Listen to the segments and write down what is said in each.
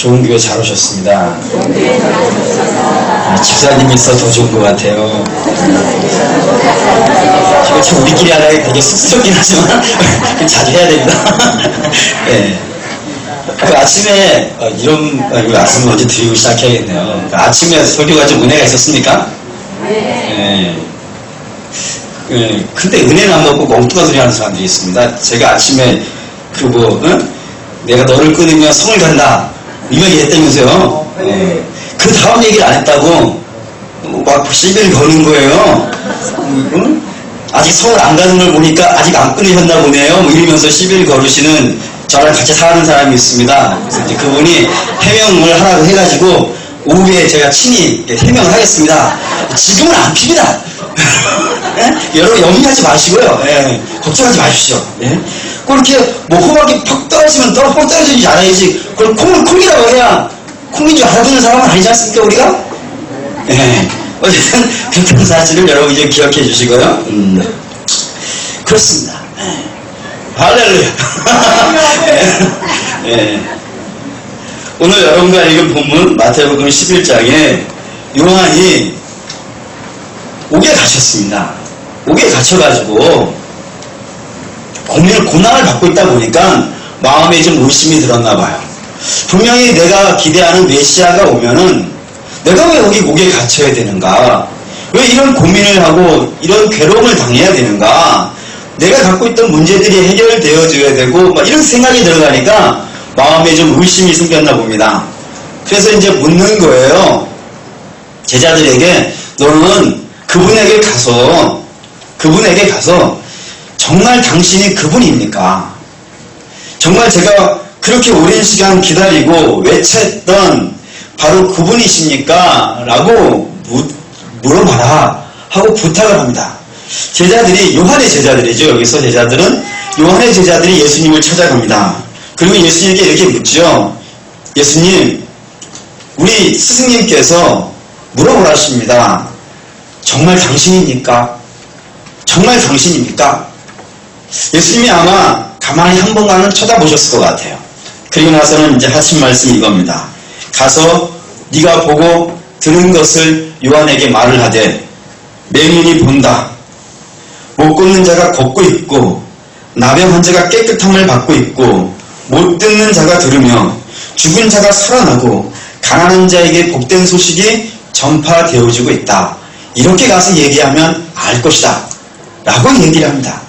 좋은 교회 잘 오셨습니다. 집사님이 있어 더 좋은 것 같아요. 이거 참 우리끼리 하다가 되게 쑥스럽긴 하지만 자주 해야 됩니다. 네. 그 아침에 이거 말씀 먼저 드리고 시작해야겠네요. 그 아침에 설교가 좀 은혜가 있었습니까? 네. 근데 은혜는 안 먹고 엉뚱한 소리 하는 사람들이 있습니다. 제가 아침에 내가 너를 끊으면 성을 간다 이런 얘기 했다면서요. 네. 그 다음 얘기를 안 했다고 막 시비를 거는 거예요. 아직 성을 안 가는 걸 보니까 아직 안 끊으셨나 보네요. 뭐 이러면서 시비를 걸으시는 저랑 같이 사는 사람이 있습니다. 그래서 이제 그분이 해명을 하라고 해가지고 오후에 제가 친히 해명을 하겠습니다. 지금은 안 핍니다. 여러분 염려하지 마시고요. 예, 걱정하지 마십시오. 예? 그렇게 뭐 호박이 퍽 떨어지면 퍽 떨어지지 않아야지. 그럼 콩을 콩이라고 해야 콩인 줄 알아듣는 사람은 아니지 않습니까 우리가? 예. 어쨌든 그런 사실을 여러분 이제 기억해 주시고요. 그렇습니다. 예. 할렐루야. 예. 오늘 여러분과 읽은 본문 마태복음 11장에 요한이 옥에 갇혔습니다. 옥에 갇혀가지고 고난을 받고 있다 보니까 마음에 좀 의심이 들었나 봐요. 분명히 내가 기대하는 메시아가 오면은 내가 왜 여기 옥에 갇혀야 되는가? 왜 이런 고민을 하고 이런 괴로움을 당해야 되는가? 내가 갖고 있던 문제들이 해결되어줘야 되고 막 이런 생각이 들어가니까 마음에 좀 의심이 생겼나 봅니다. 그래서 이제 묻는 거예요. 제자들에게 너는 그분에게 가서 정말 당신이 그분입니까? 정말 제가 그렇게 오랜 시간 기다리고 외쳤던 바로 그분이십니까? 라고 물어봐라 하고 부탁을 합니다. 제자들이 요한의 제자들이죠. 여기서 제자들은 요한의 제자들이 예수님을 찾아갑니다. 그리고 예수님께 이렇게 묻죠. 예수님, 우리 스승님께서 물어보라십니다. 정말 당신입니까? 정말 당신입니까? 예수님이 아마 가만히 한 번간은 쳐다보셨을 것 같아요. 그리고 나서는 이제 하신 말씀이 이겁니다. 가서 네가 보고 들은 것을 요한에게 말을 하되 맹인이 본다. 못 걷는 자가 걷고 있고 나병 환자가 깨끗함을 받고 있고 못 듣는 자가 들으며 죽은 자가 살아나고 가난한 자에게 복된 소식이 전파되어지고 있다. 이렇게 가서 얘기하면 알 것이다. 라고 얘기를 합니다.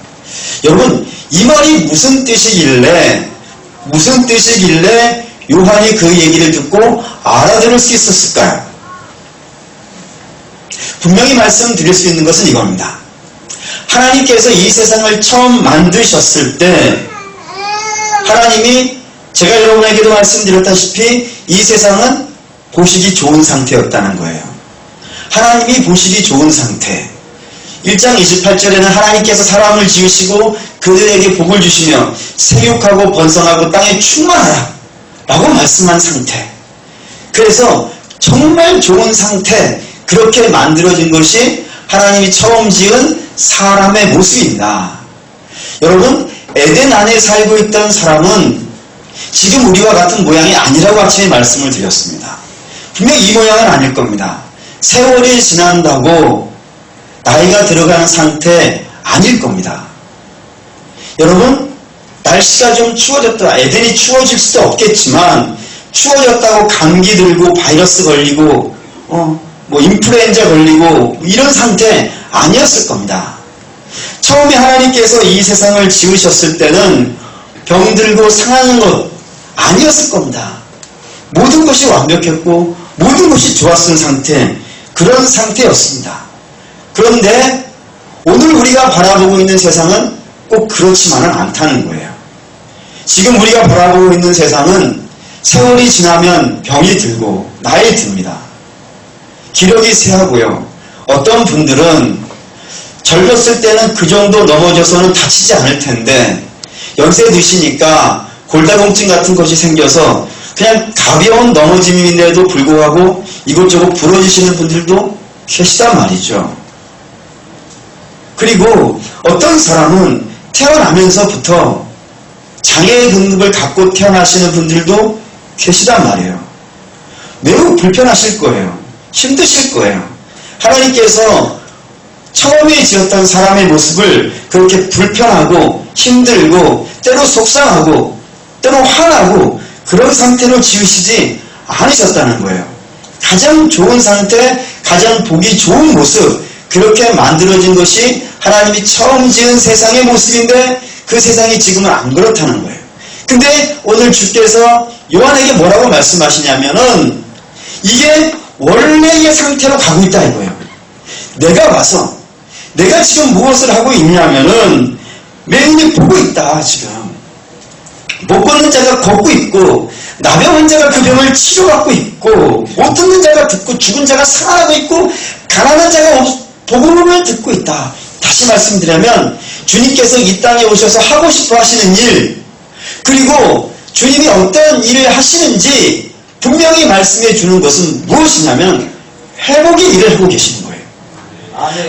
여러분 이 말이 무슨 뜻이길래 요한이 그 얘기를 듣고 알아들을 수 있었을까요? 분명히 말씀드릴 수 있는 것은 이겁니다. 하나님께서 이 세상을 처음 만드셨을 때 하나님이 제가 여러분에게도 말씀드렸다시피 이 세상은 보시기 좋은 상태였다는 거예요. 하나님이 보시기 좋은 상태. 1장 28절에는 하나님께서 사람을 지으시고 그들에게 복을 주시며 생육하고 번성하고 땅에 충만하라 라고 말씀한 상태. 그래서 정말 좋은 상태, 그렇게 만들어진 것이 하나님이 처음 지은 사람의 모습입니다. 여러분 에덴 안에 살고 있던 사람은 지금 우리와 같은 모양이 아니라고 아침에 말씀을 드렸습니다. 분명히 이 모양은 아닐 겁니다. 세월이 지난다고 나이가 들어가는 상태 아닐 겁니다. 여러분 날씨가 좀 추워졌다. 에덴이 추워질 수도 없겠지만 추워졌다고 감기 들고 바이러스 걸리고 뭐 인플루엔자 걸리고 이런 상태 아니었을 겁니다. 처음에 하나님께서 이 세상을 지으셨을 때는 병들고 상하는 것 아니었을 겁니다. 모든 것이 완벽했고 모든 것이 좋았던 상태, 그런 상태였습니다. 그런데 오늘 우리가 바라보고 있는 세상은 꼭 그렇지만은 않다는 거예요. 지금 우리가 바라보고 있는 세상은 세월이 지나면 병이 들고 나이 듭니다. 기력이 쇠하고요. 어떤 분들은 젊었을 때는 그 정도 넘어져서는 다치지 않을 텐데 연세 드시니까 골다공증 같은 것이 생겨서 그냥 가벼운 넘어짐인데도 불구하고 이것저것 부러지시는 분들도 계시단 말이죠. 그리고 어떤 사람은 태어나면서부터 장애의 등급을 갖고 태어나시는 분들도 계시단 말이에요. 매우 불편하실 거예요. 힘드실 거예요. 하나님께서 처음에 지었던 사람의 모습을 그렇게 불편하고 힘들고 때로 속상하고 때로 화나고 그런 상태로 지으시지 않으셨다는 거예요. 가장 좋은 상태, 가장 보기 좋은 모습, 그렇게 만들어진 것이 하나님이 처음 지은 세상의 모습인데 그 세상이 지금은 안 그렇다는 거예요. 근데 오늘 주께서 요한에게 뭐라고 말씀하시냐면은 이게 원래의 상태로 가고 있다 이거예요. 내가 와서 내가 지금 무엇을 하고 있냐면은 매일이 보고 있다. 지금 못 걷는 자가 걷고 있고 나병 환자가 그 병을 치료받고 있고 못 듣는 자가 듣고 죽은 자가 살아나고 있고 가난한 자가 복음을 듣고 있다. 다시 말씀드리면 주님께서 이 땅에 오셔서 하고 싶어 하시는 일, 그리고 주님이 어떤 일을 하시는지 분명히 말씀해 주는 것은 무엇이냐면 회복의 일을 하고 계시는 거예요.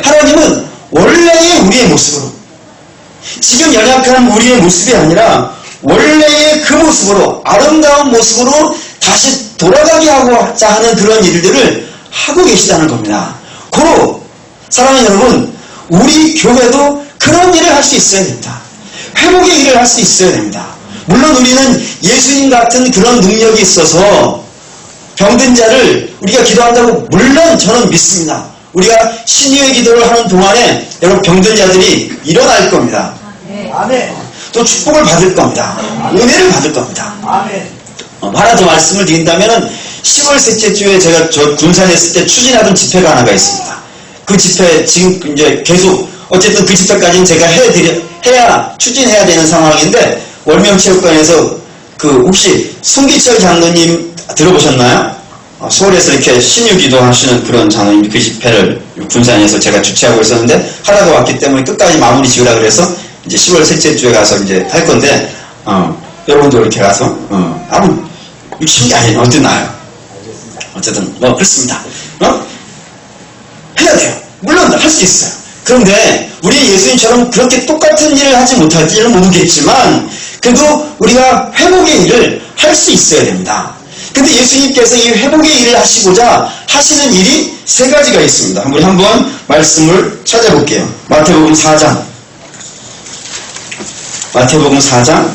하나님은 원래의 우리의 모습으로, 지금 연약한 우리의 모습이 아니라 원래의 그 모습으로, 아름다운 모습으로 다시 돌아가게 하고자 하는 그런 일들을 하고 계시다는 겁니다. 고로 사랑하는 여러분, 우리 교회도 그런 일을 할 수 있어야 됩니다. 회복의 일을 할 수 있어야 됩니다. 물론 우리는 예수님 같은 그런 능력이 있어서 병든 자를 우리가 기도한다고 물론 저는 믿습니다. 우리가 신유의 기도를 하는 동안에 여러분 병든 자들이 일어날 겁니다. 아멘. 또 축복을 받을 겁니다. 은혜를 받을 겁니다. 아멘. 하나 더 말씀을 드린다면은 10월 셋째 주에 제가 저 군산에 있을 때 추진하던 집회가 하나가 있습니다. 그 집회 지금 이제 계속 어쨌든 그 집회까지는 제가 해야 추진해야 되는 상황인데 월명체육관에서 그 혹시 송기철 장로님 들어보셨나요? 서울에서 이렇게 신유기도 하시는 그런 장로님 그 집회를 군산에서 제가 주최하고 있었는데 하다가 왔기 때문에 끝까지 마무리 지으라 그래서 이제 10월 셋째 주에 가서 이제 할 건데 여러분도 이렇게 가서 아무 미친 게 아니에요. 어쨌든 나요. 어쨌든 뭐 그렇습니다. 해야 돼요. 물론 할 수 있어요. 그런데 우리 예수님처럼 그렇게 똑같은 일을 하지 못할지는 모르겠지만 그래도 우리가 회복의 일을 할 수 있어야 됩니다. 근데 예수님께서 이 회복의 일을 하시고자 하시는 일이 세 가지가 있습니다. 우리 한번 말씀을 찾아볼게요. 마태복음 4장. 마태복음 4장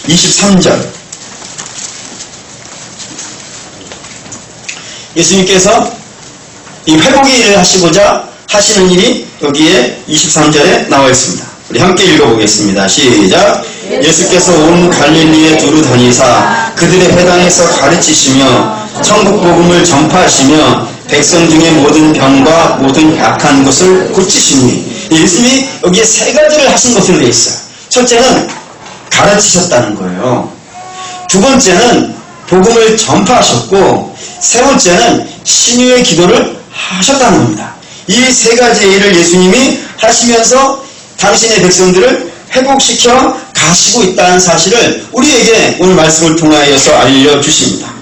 23절. 예수님께서 이 회복의 일을 하시고자 하시는 일이 여기에 23절에 나와 있습니다. 우리 함께 읽어보겠습니다. 시작. 예수께서 온 갈릴리에 두루 다니사 그들의 회당에서 가르치시며 천국 복음을 전파하시며 백성 중에 모든 병과 모든 약한 것을 고치시니, 예수님이 여기에 세 가지를 하신 것으로 되어 있어요. 첫째는 가르치셨다는 거예요. 두 번째는 복음을 전파하셨고, 세 번째는 신유의 기도를 하셨다는 겁니다. 이 세 가지의 일을 예수님이 하시면서 당신의 백성들을 회복시켜 가시고 있다는 사실을 우리에게 오늘 말씀을 통하여서 알려주십니다.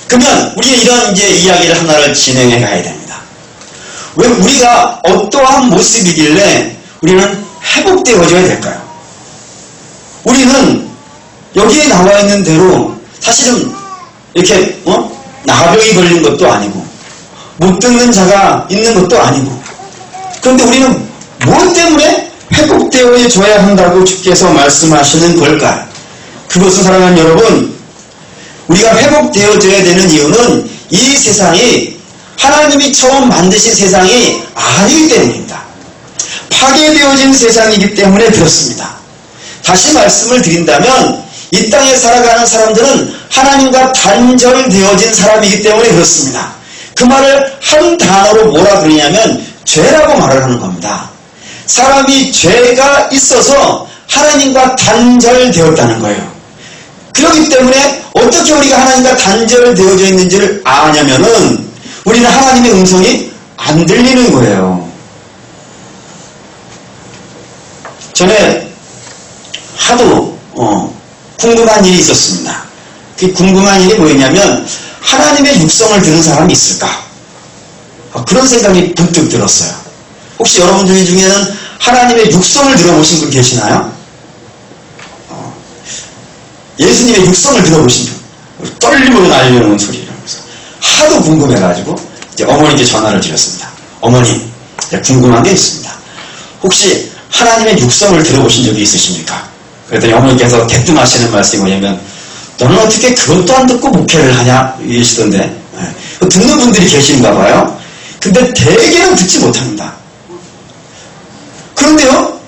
그러면 우리는 이런 이제 이야기를 하나를 진행해 가야 됩니다. 왜 우리가 어떠한 모습이길래 우리는 회복되어져야 될까요? 우리는 여기에 나와 있는 대로 사실은 이렇게 나병이 걸린 것도 아니고 못 듣는 자가 있는 것도 아니고, 그런데 우리는 무엇 때문에 회복되어져야 한다고 주께서 말씀하시는 걸까요? 그것은 사랑하는 여러분, 우리가 회복되어져야 되는 이유는 이 세상이 하나님이 처음 만드신 세상이 아니기 때문입니다. 파괴되어진 세상이기 때문에 그렇습니다. 다시 말씀을 드린다면 이 땅에 살아가는 사람들은 하나님과 단절되어진 사람이기 때문에 그렇습니다. 그 말을 한 단어로 뭐라 그러냐면 죄라고 말을 하는 겁니다. 사람이 죄가 있어서 하나님과 단절되었다는 거예요. 그렇기 때문에 어떻게 우리가 하나님과 단절되어져 있는지를 아냐면은 우리는 하나님의 음성이 안 들리는 거예요. 전에 하도 궁금한 일이 있었습니다. 그 궁금한 일이 뭐였냐면 하나님의 육성을 들은 사람이 있을까? 그런 생각이 문득 들었어요. 혹시 여러분들 중에는 하나님의 육성을 들어보신 분 계시나요? 예수님의 육성을 들어보신 분, 떨림으로 날려오는 소리라면서 하도 궁금해가지고 이제 어머니께 전화를 드렸습니다. 어머니, 궁금한 게 있습니다. 혹시 하나님의 육성을 들어보신 적이 있으십니까? 그랬더니 어머니께서 대뜸 하시는 말씀이 뭐냐면, 너는 어떻게 그것도 안 듣고 목회를 하냐? 이러시던데, 듣는 분들이 계신가 봐요. 근데 대개는 듣지 못합니다. 그런데요,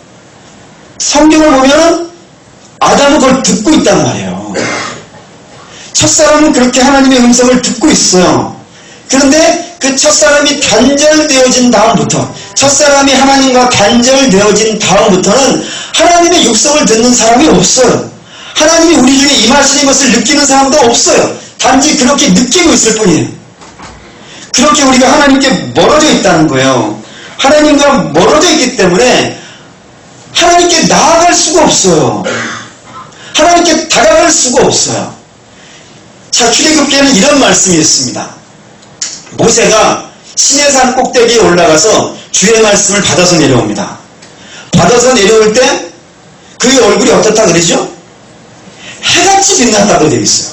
성경을 보면 아담은 그걸 듣고 있단 말이에요. 첫사람은 그렇게 하나님의 음성을 듣고 있어요. 그런데 그 첫사람이 단절되어진 다음부터, 첫사람이 하나님과 단절되어진 다음부터는 하나님의 육성을 듣는 사람이 없어요. 하나님이 우리 중에 임하시는 것을 느끼는 사람도 없어요. 단지 그렇게 느끼고 있을 뿐이에요. 그렇게 우리가 하나님께 멀어져 있다는 거예요. 하나님과 멀어져 있기 때문에 하나님께 나아갈 수가 없어요. 하나님께 다가갈 수가 없어요. 자, 출애굽기에는 이런 말씀이 있습니다. 모세가 시내산 꼭대기에 올라가서 주의 말씀을 받아서 내려옵니다. 받아서 내려올 때 그의 얼굴이 어떻다 그러죠? 해같이 빛났다고 되어 있어요.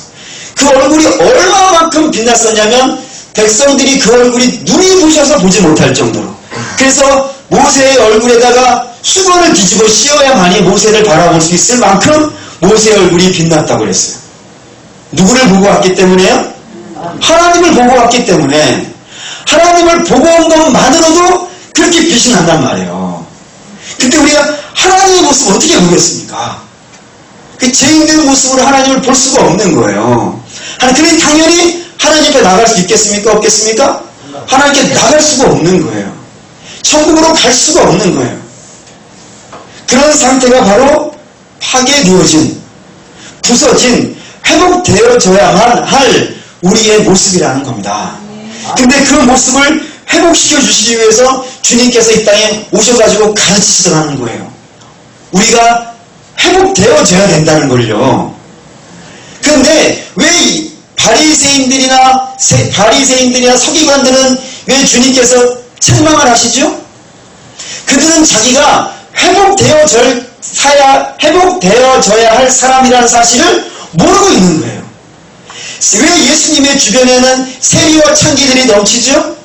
그 얼굴이 얼마만큼 빛났었냐면 백성들이 그 얼굴이 눈이 부셔서 보지 못할 정도로. 그래서 모세의 얼굴에다가 수건을 뒤집어 씌워야만이 모세를 바라볼 수 있을 만큼 모세의 얼굴이 빛났다고 그랬어요. 누구를 보고 왔기 때문에요? 하나님을 보고 왔기 때문에. 하나님을 보고 온 것만으로도 그렇게 빛이 난단 말이에요. 근데 우리가 하나님의 모습을 어떻게 보겠습니까? 그 죄인된 모습으로 하나님을 볼 수가 없는 거예요. 그러니 당연히 하나님 앞에 나갈 수 있겠습니까? 없겠습니까? 하나님께 나갈 수가 없는 거예요. 천국으로 갈 수가 없는 거예요. 그런 상태가 바로 파괴되어진, 부서진, 회복되어져야만 할 우리의 모습이라는 겁니다. 근데 그 모습을 회복시켜 주시기 위해서 주님께서 이 땅에 오셔가지고 가르치시더라는 거예요. 우리가 회복되어져야 된다는 걸요. 그런데 왜 바리새인들이나 서기관들은 왜 주님께서 책망을 하시죠? 그들은 자기가 회복되어져야 할 사람이라는 사실을 모르고 있는 거예요. 왜 예수님의 주변에는 세리와 창기들이 넘치죠?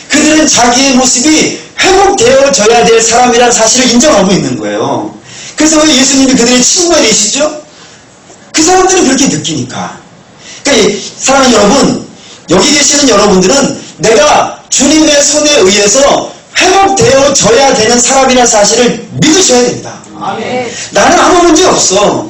그들은 자기의 모습이 회복되어져야 될 사람이라는 사실을 인정하고 있는 거예요. 그래서 왜 예수님이 그들의 친구가 되시죠? 그 사람들은 그렇게 느끼니까. 그러니까 사랑하는 여러분, 여기 계시는 여러분들은 내가 주님의 손에 의해서 회복되어져야 되는 사람이라는 사실을 믿으셔야 됩니다. 아멘. 나는 아무 문제 없어.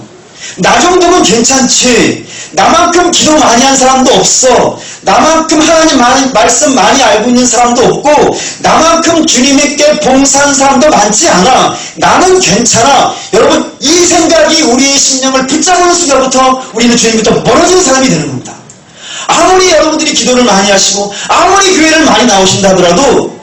나 정도면 괜찮지. 나만큼 기도 많이 한 사람도 없어. 나만큼 하나님 말씀 많이 알고 있는 사람도 없고, 나만큼 주님께 봉사하는 사람도 많지 않아. 나는 괜찮아. 여러분, 이 생각이 우리의 심령을 붙잡는 순간부터 우리는 주님부터 멀어지는 사람이 되는 겁니다. 아무리 여러분들이 기도를 많이 하시고 아무리 교회를 많이 나오신다 하더라도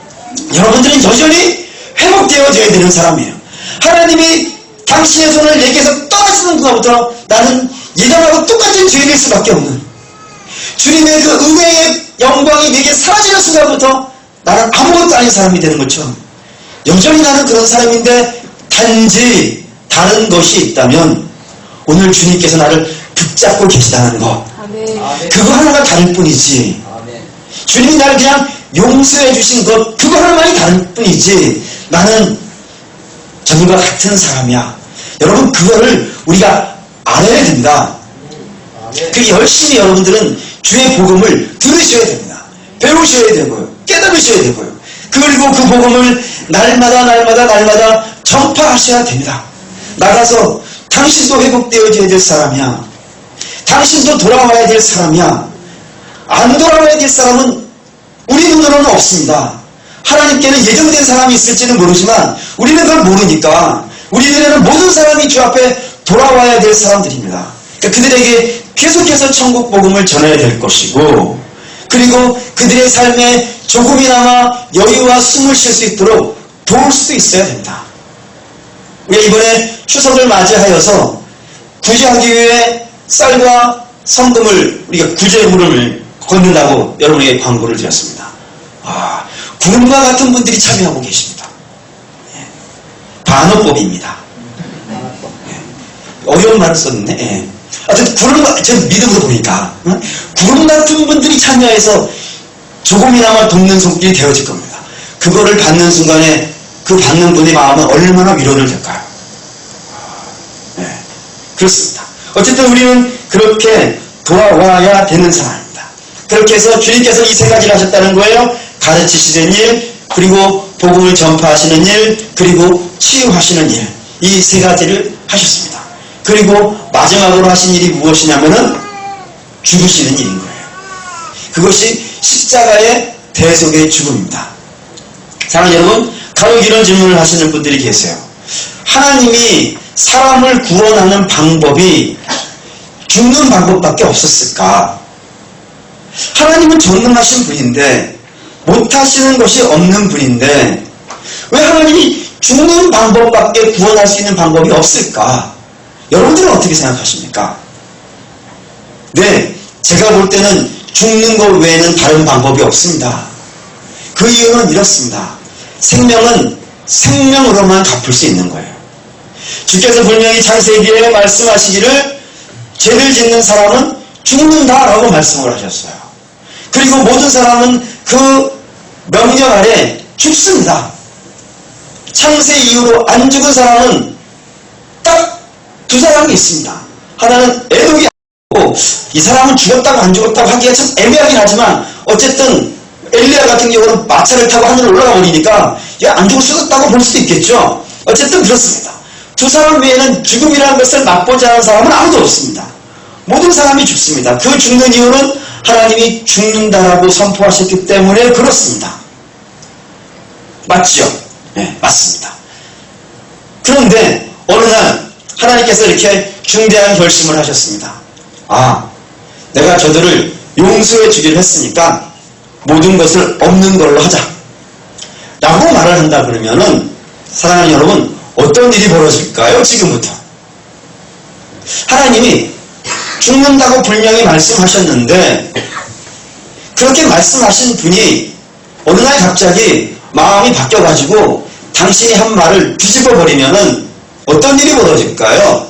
여러분들은 여전히 회복되어져야 되는 사람이에요. 하나님이 당신의 손을 내게서 떠나시는 순간부터 나는 예전하고 똑같은 죄인일 수밖에 없는, 주님의 그 은혜의 영광이 내게 사라지는 순간부터 나는 아무것도 아닌 사람이 되는 것처럼 여전히 나는 그런 사람인데, 단지 다른 것이 있다면 오늘 주님께서 나를 붙잡고 계시다는 것, 그거 하나가 다를 뿐이지. 주님이 나를 그냥 용서해 주신 것, 그거 하나만이 다를 뿐이지 나는 저들과 같은 사람이야. 여러분, 그거를 우리가 알아야 됩니다. 그 열심히 여러분들은 주의 복음을 들으셔야 됩니다. 배우셔야 되고요. 깨달으셔야 되고요. 그리고 그 복음을 날마다 전파하셔야 됩니다. 나가서 당신도 회복되어져야 될 사람이야. 당신도 돌아와야 될 사람이야. 안 돌아와야 될 사람은 우리 눈으로는 없습니다. 하나님께는 예정된 사람이 있을지는 모르지만 우리는 그걸 모르니까 우리들에는 모든 사람이 주 앞에 돌아와야 될 사람들입니다. 그러니까 그들에게 계속해서 천국 복음을 전해야 될 것이고, 그리고 그들의 삶에 조금이나마 여유와 숨을 쉴 수 있도록 도울 수도 있어야 됩니다. 우리가 이번에 추석을 맞이하여서 구제하기 위해 쌀과 성금을 우리가 구제물을 걷는다고 여러분에게 광고를 드렸습니다. 구름과 같은 분들이 참여하고 계십니다. 반어법입니다. 어려운 말을 썼네. 제 믿음으로 보니까 구름 같은 분들이 참여해서 조금이나마 돕는 손길이 되어질 겁니다. 그거를 받는 순간에 그 받는 분의 마음은 얼마나 위로를 될까요? 네, 그렇습니다. 어쨌든 우리는 그렇게 돌아와야 되는 상황입니다. 그렇게 해서 주님께서 이 세 가지를 하셨다는 거예요. 가르치시는 일, 그리고 복음을 전파하시는 일, 그리고 치유하시는 일. 이 세 가지를 하셨습니다. 그리고 마지막으로 하신 일이 무엇이냐면은 죽으시는 일인 거예요. 그것이 십자가의 대속의 죽음입니다. 사랑하는 여러분, 간혹 이런 질문을 하시는 분들이 계세요. 하나님이 사람을 구원하는 방법이 죽는 방법밖에 없었을까? 하나님은 전능하신 분인데 못하시는 것이 없는 분인데 왜 하나님이 죽는 방법밖에 구원할 수 있는 방법이 없을까? 여러분들은 어떻게 생각하십니까? 네, 제가 볼 때는 죽는 것 외에는 다른 방법이 없습니다. 그 이유는 이렇습니다. 생명은 생명으로만 갚을 수 있는 거예요. 주께서 분명히 창세기에 말씀하시기를 죄를 짓는 사람은 죽는다라고 말씀을 하셨어요. 그리고 모든 사람은 그 명령 아래 죽습니다. 창세 이후로 안 죽은 사람은 딱 두 사람이 있습니다. 하나는 에녹이 아니고 이 사람은 죽었다고 안 죽었다고 하기가 참 애매하긴 하지만 어쨌든 엘리야 같은 경우는 마차를 타고 하늘로 올라가 버리니까 안 죽었다고 볼 수도 있겠죠. 어쨌든 그렇습니다. 두 사람 외에는 죽음이라는 것을 맛보지 않은 사람은 아무도 없습니다. 모든 사람이 죽습니다. 그 죽는 이유는 하나님이 죽는다라고 선포하셨기 때문에 그렇습니다. 맞죠? 네, 맞습니다. 그런데 어느 날 하나님께서 이렇게 중대한 결심을 하셨습니다. 아, 내가 저들을 용서해 주기로 했으니까 모든 것을 없는 걸로 하자 라고 말을 한다 그러면은 사랑하는 여러분, 어떤 일이 벌어질까요? 지금부터 하나님이 죽는다고 분명히 말씀하셨는데 그렇게 말씀하신 분이 어느 날 갑자기 마음이 바뀌어가지고 당신이 한 말을 뒤집어 버리면은 어떤 일이 벌어질까요?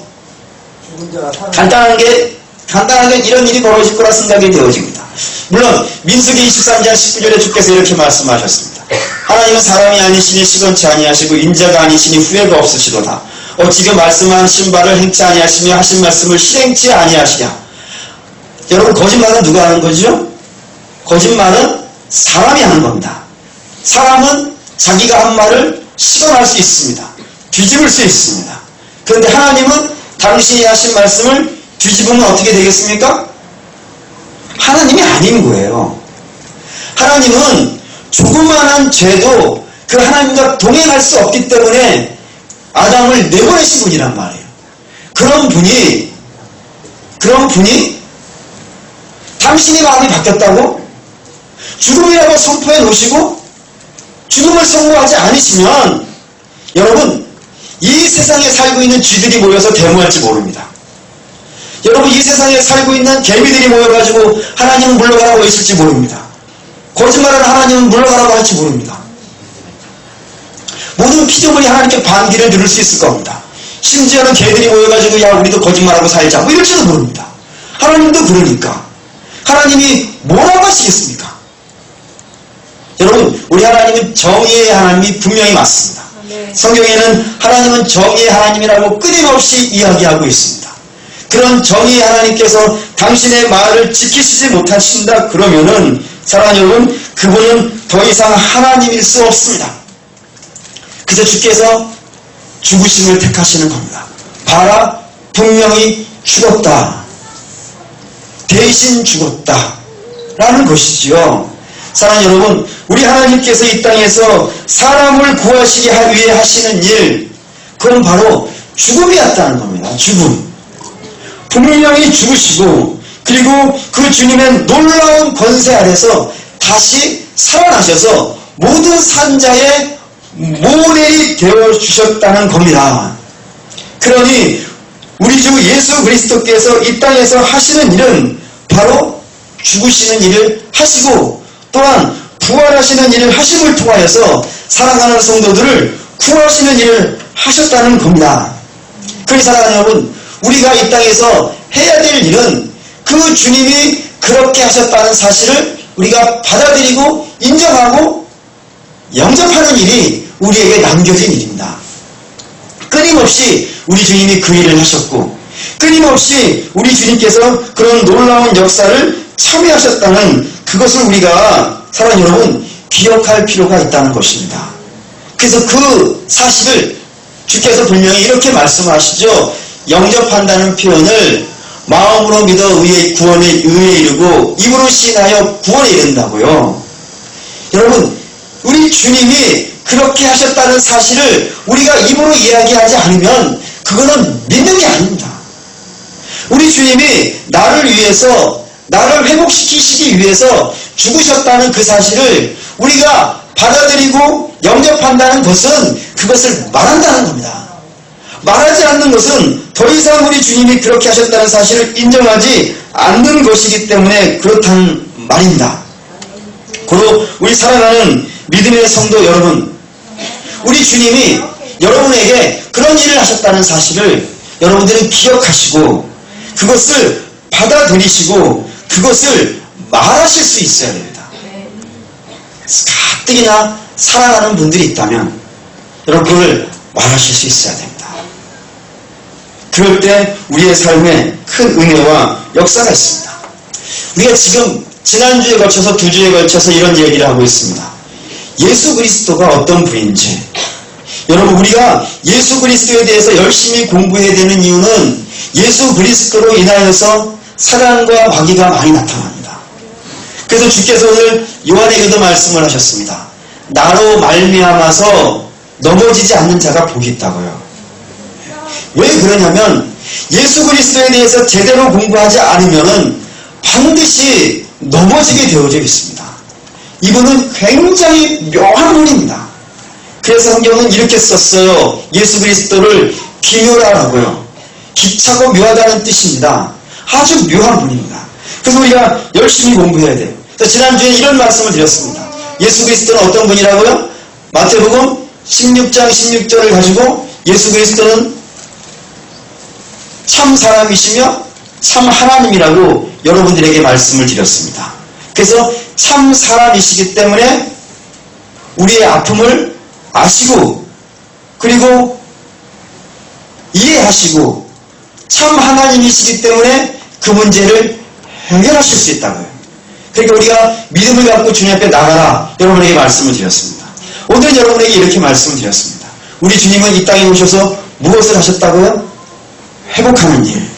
간단하게 이런 일이 벌어질 거라 생각이 되어집니다. 물론 민수기 23장 19절에 주께서 이렇게 말씀하셨습니다. 하나님은 사람이 아니시니 시건치 아니하시고 인자가 아니시니 후회가 없으시도다. 지금 말씀하신 바를 행치 아니하시며 하신 말씀을 실행치 아니하시랴. 여러분, 거짓말은 누가 하는 거죠? 거짓말은 사람이 하는 겁니다. 사람은 자기가 한 말을 시건할 수 있습니다. 뒤집을 수 있습니다. 그런데 하나님은 당신이 하신 말씀을 뒤집으면 어떻게 되겠습니까? 하나님이 아닌 거예요. 하나님은 조그마한 죄도 그 하나님과 동행할 수 없기 때문에 아담을 내보내신 분이란 말이에요. 그런 분이 당신의 마음이 바뀌었다고 죽음이라고 선포해 놓으시고 죽음을 선고하지 않으시면 여러분, 이 세상에 살고 있는 쥐들이 모여서 데모할지 모릅니다. 여러분, 이 세상에 살고 있는 개미들이 모여가지고 하나님은 물러가라고 했을지 모릅니다. 거짓말하는 하나님은 물러가라고 할지 모릅니다. 모든 피조물이 하나님께 반기를 들을 수 있을 겁니다. 심지어는 개들이 모여가지고 야, 우리도 거짓말하고 살자 뭐 이럴지도 모릅니다. 하나님도 그러니까 하나님이 뭐라고 하시겠습니까? 여러분, 우리 하나님은 정의의 하나님이 분명히 맞습니다. 성경에는 하나님은 정의의 하나님이라고 끊임없이 이야기하고 있습니다. 그런 정의의 하나님께서 당신의 말을 지키시지 못하신다 그러면은 사랑하는 여러분, 그분은 더 이상 하나님일 수 없습니다. 그래서 주께서 죽으심을 택하시는 겁니다. 봐라, 분명히 죽었다. 대신 죽었다 라는 것이지요. 사랑하는 여러분, 우리 하나님께서 이 땅에서 사람을 구하시기 위해 하시는 일, 그건 바로 죽음이었다는 겁니다. 죽음. 분명히 죽으시고 그리고 그 주님의 놀라운 권세 아래서 다시 살아나셔서 모든 산자의 모델이 되어주셨다는 겁니다. 그러니 우리 주 예수 그리스도께서 이 땅에서 하시는 일은 바로 죽으시는 일을 하시고 또한 부활하시는 일을 하심을 통하여서 살아가는 성도들을 구하시는 일을 하셨다는 겁니다. 그러니 사랑하는 여러분, 우리가 이 땅에서 해야 될 일은 그 주님이 그렇게 하셨다는 사실을 우리가 받아들이고 인정하고 영접하는 일이 우리에게 남겨진 일입니다. 끊임없이 우리 주님이 그 일을 하셨고 끊임없이 우리 주님께서 그런 놀라운 역사를 참여하셨다는 그것을 우리가 사랑하는 여러분 기억할 필요가 있다는 것입니다. 그래서 그 사실을 주께서 분명히 이렇게 말씀하시죠. 영접한다는 표현을 마음으로 믿어 구원에 이르고 입으로 시인하여 구원에 이른다고요. 여러분 우리 주님이 그렇게 하셨다는 사실을 우리가 입으로 이야기하지 않으면 그거는 믿는 게 아닙니다. 우리 주님이 나를 위해서 나를 회복시키시기 위해서 죽으셨다는 그 사실을 우리가 받아들이고 영접한다는 것은 그것을 말한다는 겁니다. 말하지 않는 것은 더 이상 우리 주님이 그렇게 하셨다는 사실을 인정하지 않는 것이기 때문에 그렇다는 말입니다. 그리고 우리 사랑하는 믿음의 성도 여러분, 우리 주님이 여러분에게 그런 일을 하셨다는 사실을 여러분들은 기억하시고 그것을 받아들이시고 그것을 말하실 수 있어야 됩니다. 가뜩이나 사랑하는 분들이 있다면 여러분 그걸 말하실 수 있어야 됩니다. 그럴 때 우리의 삶에 큰 은혜와 역사가 있습니다. 우리가 지금 지난주에 걸쳐서 2주에 걸쳐서 이런 얘기를 하고 있습니다. 예수 그리스도가 어떤 분인지 여러분 우리가 예수 그리스도에 대해서 열심히 공부해야 되는 이유는 예수 그리스도로 인하여서 사랑과 화기가 많이 나타납니다. 그래서 주께서 오늘 요한에게도 말씀을 하셨습니다. 나로 말미암아서 넘어지지 않는 자가 복이 있다고요. 왜 그러냐면 예수 그리스도에 대해서 제대로 공부하지 않으면 반드시 넘어지게 되어져 있습니다. 이분은 굉장히 묘한 분입니다. 그래서 성경은 이렇게 썼어요. 예수 그리스도를 기묘라라고요. 기차고 묘하다는 뜻입니다. 아주 묘한 분입니다. 그래서 우리가 열심히 공부해야 돼요. 지난주에 이런 말씀을 드렸습니다. 예수 그리스도는 어떤 분이라고요? 마태복음 16장 16절을 가지고 예수 그리스도는 참 사람이시며 참 하나님이라고 여러분들에게 말씀을 드렸습니다. 그래서 참 사람이시기 때문에 우리의 아픔을 아시고 그리고 이해하시고 참 하나님이시기 때문에 그 문제를 해결하실 수 있다고요. 그러니까 우리가 믿음을 갖고 주님 앞에 나가라 여러분에게 말씀을 드렸습니다. 오늘 여러분에게 이렇게 말씀을 드렸습니다. 우리 주님은 이 땅에 오셔서 무엇을 하셨다고요? 회복하는 일.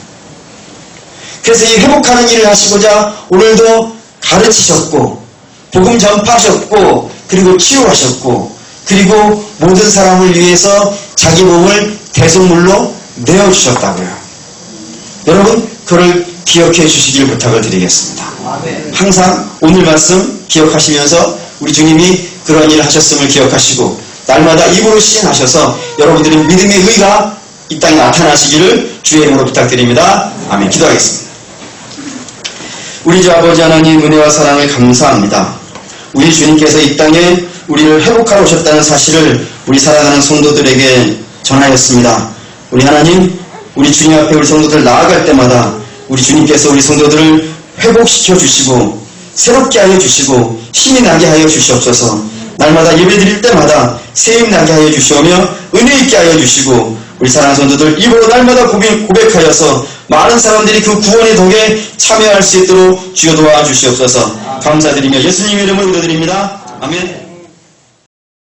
그래서 이 회복하는 일을 하시고자 오늘도 가르치셨고 복음 전파하셨고 그리고 치유하셨고 그리고 모든 사람을 위해서 자기 몸을 대속물로 내어주셨다고요. 여러분 그걸 기억해 주시길 부탁을 드리겠습니다. 항상 오늘 말씀 기억하시면서 우리 주님이 그런 일을 하셨음을 기억하시고 날마다 입으로 시인하셔서 여러분들의 믿음의 의가 이 땅에 나타나시기를 주의 이름으로 부탁드립니다. 아멘. 기도하겠습니다. 우리 주 아버지 하나님 은혜와 사랑을 감사합니다. 우리 주님께서 이 땅에 우리를 회복하러 오셨다는 사실을 우리 사랑하는 성도들에게 전하였습니다. 우리 하나님, 우리 주님 앞에 우리 성도들 나아갈 때마다 우리 주님께서 우리 성도들을 회복시켜 주시고 새롭게 하여 주시고 힘이 나게 하여 주시옵소서. 날마다 예배 드릴 때마다 세임 나게 하여 주시오며 은혜 있게 하여 주시고 우리 사랑하는 성도들 입으로 날마다 고백하여서 많은 사람들이 그 구원의 덕에 참여할 수 있도록 주여 도와주시옵소서. 감사드리며 예수님 이름으로 기도드립니다. 아멘.